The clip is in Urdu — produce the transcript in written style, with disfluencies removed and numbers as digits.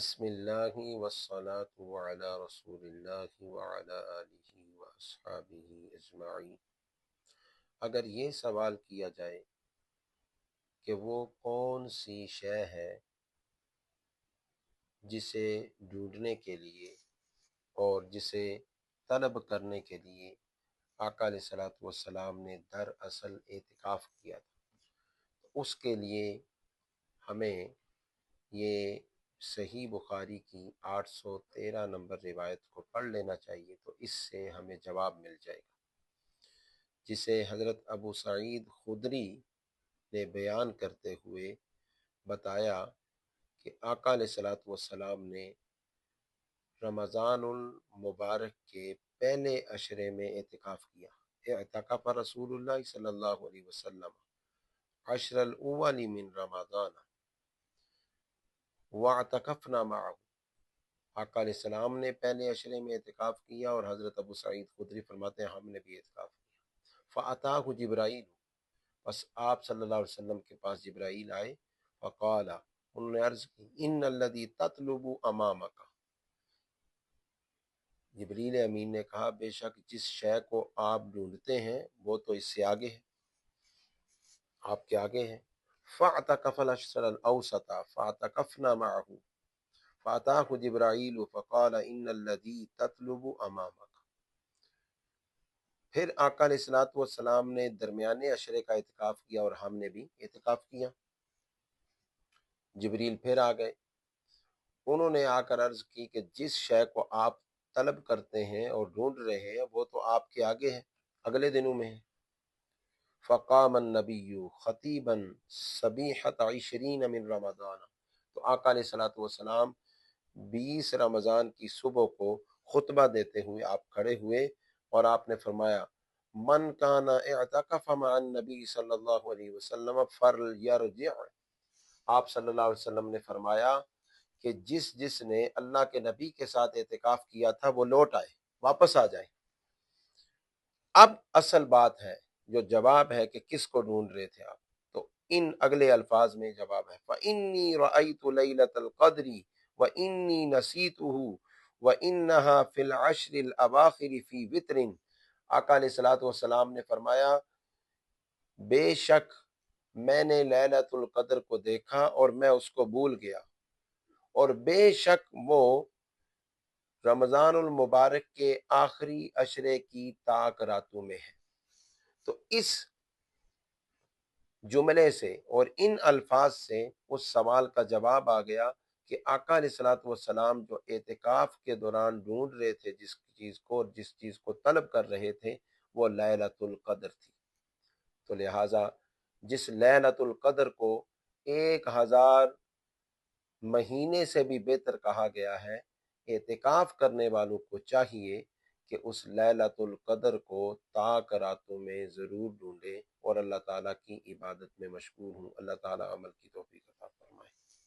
بسم اللہ والصلاة علی رسول اللہ وعلی آلہ واصحابہ اجمعین۔ اگر یہ سوال کیا جائے کہ وہ کون سی شے ہے جسے ڈھونڈنے کے لیے اور جسے طلب کرنے کے لیے آقا علیہ الصلوۃ والسلام نے دراصل اعتکاف کیا تھا، تو اس کے لیے ہمیں یہ صحیح بخاری کی 813 نمبر روایت کو پڑھ لینا چاہیے، تو اس سے ہمیں جواب مل جائے گا، جسے حضرت ابو سعید خدری نے بیان کرتے ہوئے بتایا کہ آقا علیہ الصلوۃ والسلام نے رمضان المبارک کے پہلے عشرے میں اعتکاف کیا۔ اعتکف رسول اللہ صلی اللہ علیہ وسلم عشر الاول من رمضان واعتکفنا معه۔ آقا علیہ السلام نے پہلے عشرے میں اعتکاف کیا اور حضرت ابو سعید خدری فرماتے ہیں ہم نے بھی اعتکاف کیا۔ فَأَتَاهُ جبرائیل، بس آپ صلی اللہ علیہ وسلم کے پاس جبرائیل آئے، فقال، انہوں نے عرض کی، ان الذی تطلب امامک، جبریل امین نے کہا بے شک جس شے کو آپ ڈھونڈتے ہیں وہ تو اس سے آگے ہے، آپ کے آگے ہے۔ فَاعْتَكَفَ الْعَشْرَ الْأَوْسَطَ فَاعْتَكَفْنَا مَعَهُ فَأَتَاهُ جبرائیل فقال ان الذی تطلب امامک۔ پھر آقا علیہ الصلوۃ والسلام نے درمیانے عشرے کا اعتکاف کیا اور ہم نے بھی اعتکاف کیا۔ جبریل پھر آ گئے، انہوں نے آ کر عرض کی کہ جس شے کو آپ طلب کرتے ہیں اور ڈھونڈ رہے ہیں وہ تو آپ کے آگے ہے، اگلے دنوں میں ہے۔ فقام النبی خطیبا صبیحۃ 20 من رمضان، تو آقا علیہ الصلوۃ والسلام 20 رمضان کی صبح کو خطبہ دیتے ہوئے آپ کھڑے ہوئے اور آپ نے فرمایا من کان اعتکف مع النبی صلی اللہ علیہ وسلم فلیرجع۔ آپ صلی اللہ علیہ وسلم نے فرمایا کہ جس نے اللہ کے نبی کے ساتھ اعتکاف کیا تھا وہ لوٹ آئے، واپس آ جائے۔ اب اصل بات ہے، جو جواب ہے کہ کس کو ڈھونڈ رہے تھے آپ، تو ان اگلے الفاظ میں جواب ہے فَإِنِّي رَأَيْتُ لَيْلَةَ الْقَدْرِ وَإِنِّي نَسِيتُهُ وَإِنَّهَا فِي الْعَشْرِ الْأَوَاخِرِ فِي وِتْرٍ۔ آقا علیہ الصلوۃ والسلام نے فرمایا بے شک میں نے لیلۃ القدر کو دیکھا اور میں اس کو بھول گیا، اور بے شک وہ رمضان المبارک کے آخری عشرے کی طاق راتوں میں ہے۔ تو اس جملے سے اور ان الفاظ سے اس سوال کا جواب آ گیا کہ آقا علیہ الصلوۃ والسلام جو اعتکاف کے دوران ڈھونڈ رہے تھے جس چیز کو اور جس چیز کو طلب کر رہے تھے وہ لیلۃ القدر تھی۔ تو لہٰذا جس لیلۃ القدر کو 1000 مہینے سے بھی بہتر کہا گیا ہے، اعتکاف کرنے والوں کو چاہیے کہ اس لیلۃ القدر کو طاق راتوں میں ضرور ڈھونڈے اور اللہ تعالیٰ کی عبادت میں مشغول ہوں۔ اللہ تعالیٰ عمل کی توفیق عطا